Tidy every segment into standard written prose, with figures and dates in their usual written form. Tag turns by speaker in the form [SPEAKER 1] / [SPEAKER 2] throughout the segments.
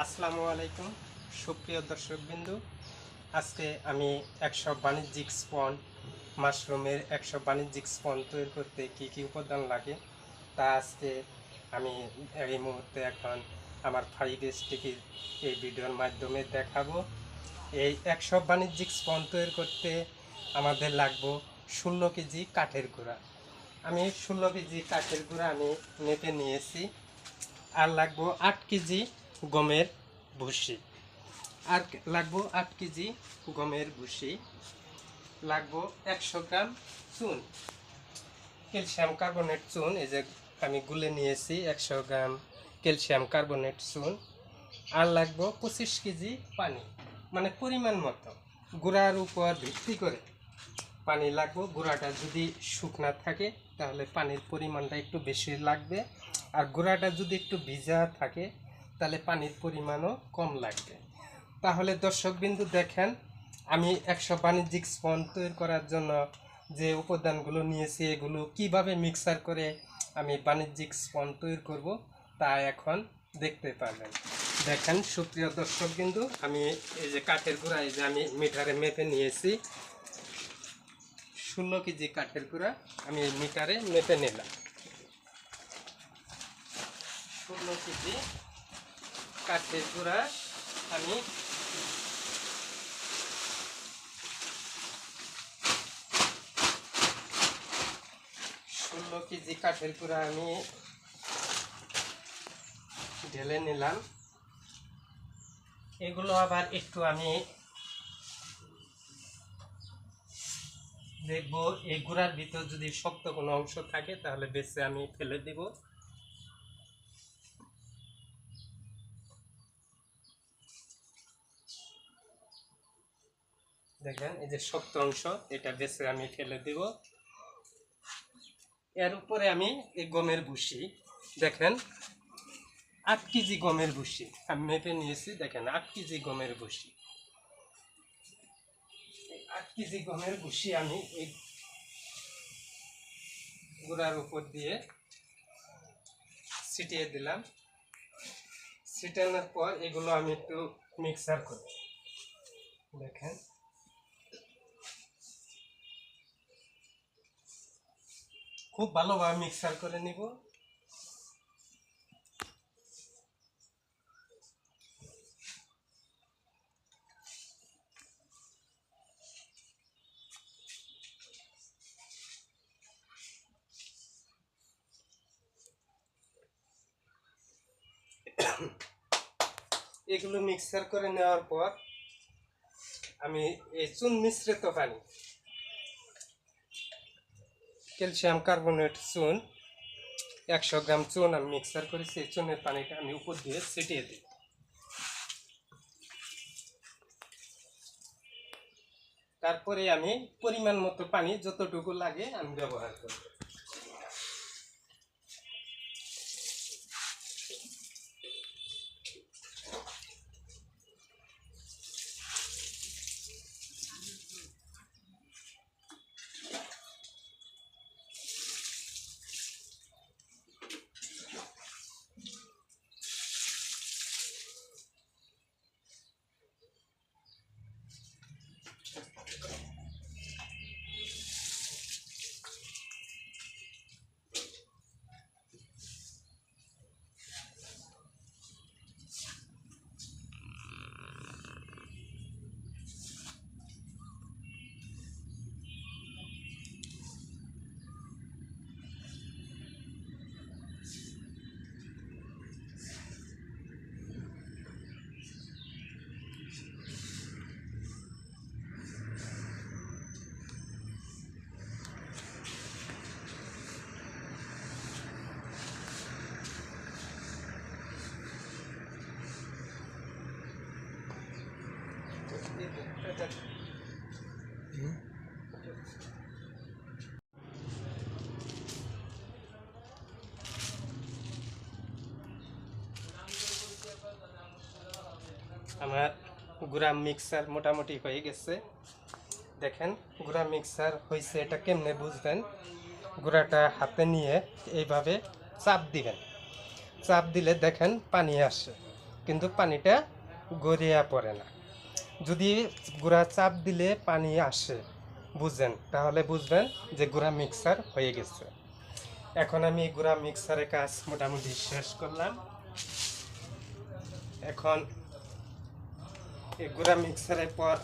[SPEAKER 1] আসসালামু আলাইকুম সুপ্রিয় দর্শকবিন্দু। আজকে আমি 100 বাণিজ্যিক স্পন মাশরুমের 100 বাণিজ্যিক স্পন তৈরি করতে কি কি উপাদান লাগে তা আজকে আমি এই মুহূর্তে এখন আমার ফাইভ এই ভিডিওর মাধ্যমে দেখাবো। এই 100 বাণিজ্যিক স্পন তৈরি করতে আমাদের লাগবে 16 কেজি কাঠের গুঁড়া। আমি 16 কেজি কাঠের গুঁড়া আমি মেপে নিয়েছি। আর লাগবো 8 কেজি গমের ভুসি, আর লাগবো 8 কেজি গমের ভুসি, লাগবো 100 গ্রাম চুন, ক্যালসিয়াম কার্বনেট চুন। এই যে আমি গুলে নিয়েছি 100 গ্রাম ক্যালসিয়াম কার্বনেট চুন। আর লাগবো 25 কেজি পানি, মানে পরিমাণ মতো গুঁড়ার উপর ভিত্তি করে পানি লাগবে। গুঁড়াটা যদি শুকনা থাকে তাহলে পানির পরিমাণটা একটু বেশি লাগবে, আর গুঁড়াটা যদি একটু ভিজা থাকে তাহলে পানির পরিমাণও কম লাগবে। তাহলে দর্শকবিন্দু দেখেন, আমি 100 বাণিজ্যিক স্পন তৈরি করার জন্য যে উপাদানগুলো নিয়েছি এগুলো কিভাবে মিক্সার করে আমি বাণিজ্যিক স্পন তৈরি করব তা এখন দেখতে পাবেন। দেখেন সুপ্রিয় দর্শকবিন্দু, আমি এই যে কাঠের গুঁড়া এই যে আমি মিটারে মেপে নিয়েছি 16 কেজি কাঠের গুঁড়া আমি মিটারে মেপে নিলাম। 16 কেজি কাঠের গুঁড়া আমি 16 কেজি কাঠের গুঁড়া আমি ঢেলে নিলাম। এগুলো আবার একটু আমি দেখবো এই গুঁড়ার ভিতর যদি শক্ত কোনো অংশ থাকে তাহলে বেছে আমি ফেলে দিব। দেখেন এই যে শক্ত অংশ, এটা বেছে আমি ফেলে দিব। এর উপরে আমি এই গমের ভুসি, দেখেন 8 কেজি গমের ভুসি আমি মেপে নিয়েছি। দেখেন 8 কেজি গমের ভুসি, 8 কেজি গমের ভুসি আমি এই গুঁড়ার উপর দিয়ে ছিটিয়ে দিলাম। ছিটানোর পর এগুলো আমি একটু মিক্সার করি। দেখেন খুব ভালোভাবে মিক্সার করে নিব। এগুলো মিক্সার করে নেওয়ার পর আমি এই চুন মিশ্রিত পানি, ক্যালসিয়াম কার্বনেট চুন 100 গ্রাম চুন আমি মিক্সার করেছি, এই চুনের পানিটা আমি উপর দিয়ে ছিটিয়ে দিই। তারপরে আমি পরিমাণ মতো পানি যতটুকু লাগে আমি ব্যবহার করব। আমার গুঁড়া মিক্সার মোটামুটি হয়ে গেছে। দেখেন গুঁড়া মিক্সার হয়েছে, এটা কেমনে বুঝবেন? গুঁড়াটা হাতে নিয়ে এইভাবে চাপ দিবেন, চাপ দিলে দেখেন পানি আসে। কিন্তু পানিটা গড়িয়ে পড়ে না। যদি গুঁড়া চাপ দিলে পানি আসে বুঝেন, তাহলে বুঝবেন যে গুঁড়া মিক্সার হয়ে গেছে। এখন আমি গুঁড়া মিক্সারের কাজ মোটামুটি শেষ করলাম। এখন এই গুঁড়া মিক্সারের পর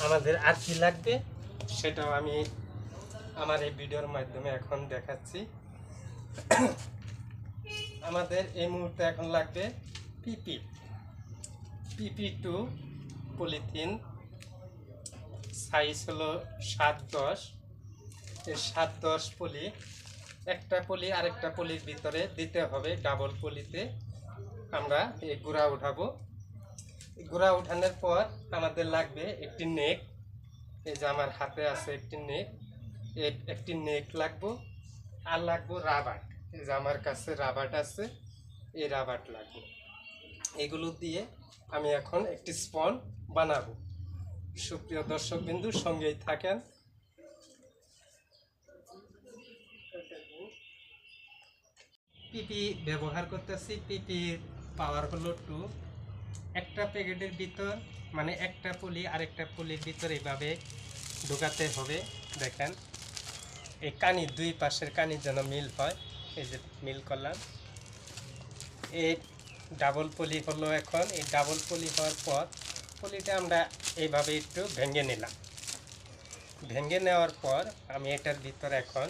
[SPEAKER 1] আমাদের আর কি লাগবে সেটাও আমি আমার এই ভিডিওর মাধ্যমে এখন দেখাচ্ছি। আমাদের এই মুহূর্তে এখন লাগবে পিপি, PP2 পলিথিন, সাইজ হলো 7-10। এই 7-10 পলি, একটা পলি আরেকটা পলির ভিতরে দিতে হবে। ডাবল পলিতে আমরা এই গুঁড়া উঠাবো। গুঁড়া উঠানোর পর আমাদের লাগবে একটি নেক। এই যে আমার হাতে আছে একটি নেক, একটি নেক লাগবো। আর লাগবো রাবার। এই যে আমার কাছে রাবার আছে, এই রাবার লাগবে। এগুলো দিয়ে আমি এখন একটি স্পন বানাবো। সুপ্রিয় দর্শক বিন্দু, সঙ্গেই থাকেন। পিপি ব্যবহার করতেছি। পিপির পাওয়ার হলো 2। একটা প্যাকেটের ভিতর মানে একটা পলি আরেকটা পলির ভিতর এইভাবে ঢোকাতে হবে। দেখেন এই কানি, দুই পাশের কানি যেন মিল হয়। এই যে মিল করলাম। এই ডাবল পলি হলো। এখন এই ডাবল পলি হওয়ার পর পলিটা আমরা এইভাবে একটু ভেঙে নিলাম। ভেঙে নেওয়ার পর আমি এটার ভিতর এখন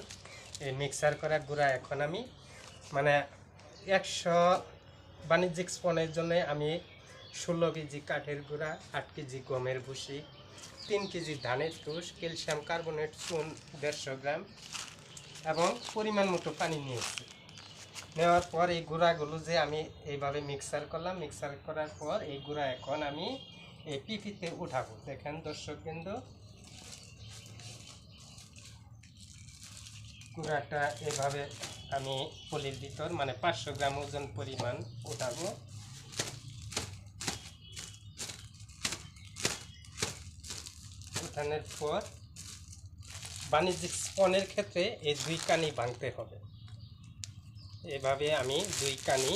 [SPEAKER 1] এই মিক্সার করা গুঁড়া এখন আমি মানে 100 বাণিজ্যিক স্পনের জন্য আমি 16 কেজি কাঠের গুঁড়া, 8 কেজি গমের ভুসি, 3 কেজি ধানের তুষ, ক্যালসিয়াম কার্বনেট চুন 150 গ্রাম এবং পরিমাণ মতো পানি নিয়েছি। নেওয়ার পর এই গুঁড়াগুলো যে আমি এইভাবে মিক্সার করলাম, মিক্সার করার পর এই গুঁড়া এখন আমি এই পিপিতে উঠাবো। দেখেন দর্শকবৃন্দ, গুঁড়াটা এভাবে আমি পলির ভিতর মানে 500 গ্রাম ওজন পরিমাণ উঠাবো। উঠানোর পর বাণিজ্যিক স্পনের ক্ষেত্রে এই 2 কানি ভাঙতে হবে। এভাবে আমি 2 কানি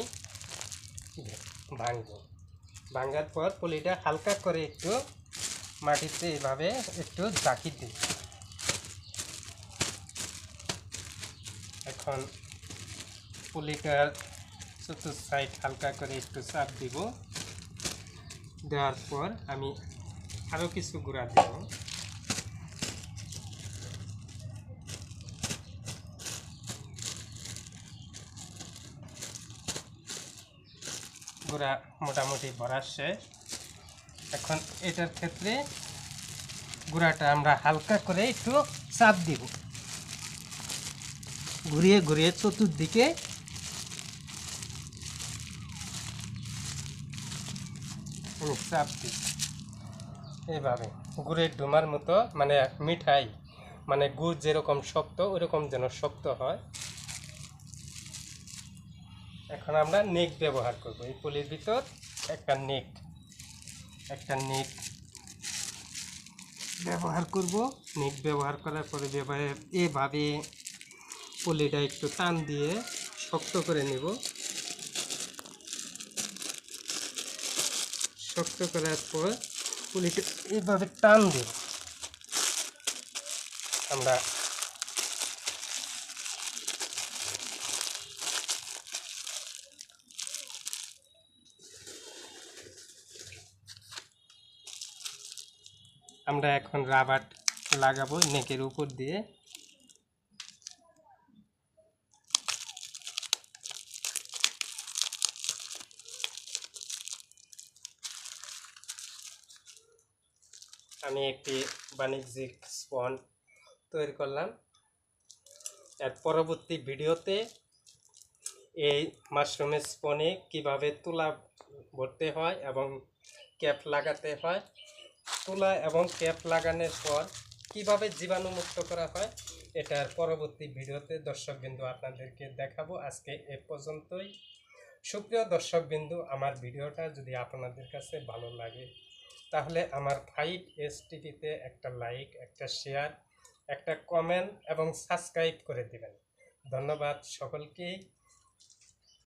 [SPEAKER 1] ভাঙবো। ভাঙার পর পলিটা হালকা করে একটু মাটিতে এভাবে একটু জাকি দিই। এখন পলিটার চতুর্থ সাইড হালকা করে একটু চাপ দিব। দেওয়ার পর আমি আরও কিছু গুঁড়া দেব। গুঁড়া মোটামুটি ভরা শেষ। এখন এটার ক্ষেত্রে গুঁড়াটা আমরা হালকা করে একটু চাপ দিব, ঘুরিয়ে ঘুরিয়ে চতুর্দিকে চাপ দিই। এইভাবে গুড়ের ডুমার মতো, মানে মিঠাই মানে গুড় যেরকম শক্ত ওইরকম যেন শক্ত হয়। এখন আমরা নেক ব্যবহার করব। এই পলির ভিতর একটা নেক ব্যবহার করব। নেক ব্যবহার করার পরে এভাবে পলিটা একটু টান দিয়ে শক্ত করে নেব। শক্ত করার পর পলিটা এইভাবে টান দেব। আমরা এখন রাবার লাগাবো নেকের উপর দিয়ে। আমি একটি বাণিজ্যিক স্পন তৈরি করলাম। এর পরবর্তী ভিডিওতে এই মাশরুমের স্পনে কিভাবে তুলা ভরতে হয় এবং ক্যাপ লাগাতে হয়, তুলা এবং ক্যাপ লাগানোর পর কিভাবে জীবাণুমুক্ত করা হয়, এটার পরবর্তী ভিডিওতে দর্শকবিন্দু আপনাদেরকে দেখাবো। আজকে এ পর্যন্তই। সুপ্রিয় দর্শকবিন্দু, আমার ভিডিওটা যদি আপনাদের কাছে ভালো লাগে তাহলে আমার 5S টিভিতে একটা লাইক, একটা শেয়ার, একটা কমেন্ট এবং সাবস্ক্রাইব করে দিবেন। ধন্যবাদ সকলকেই।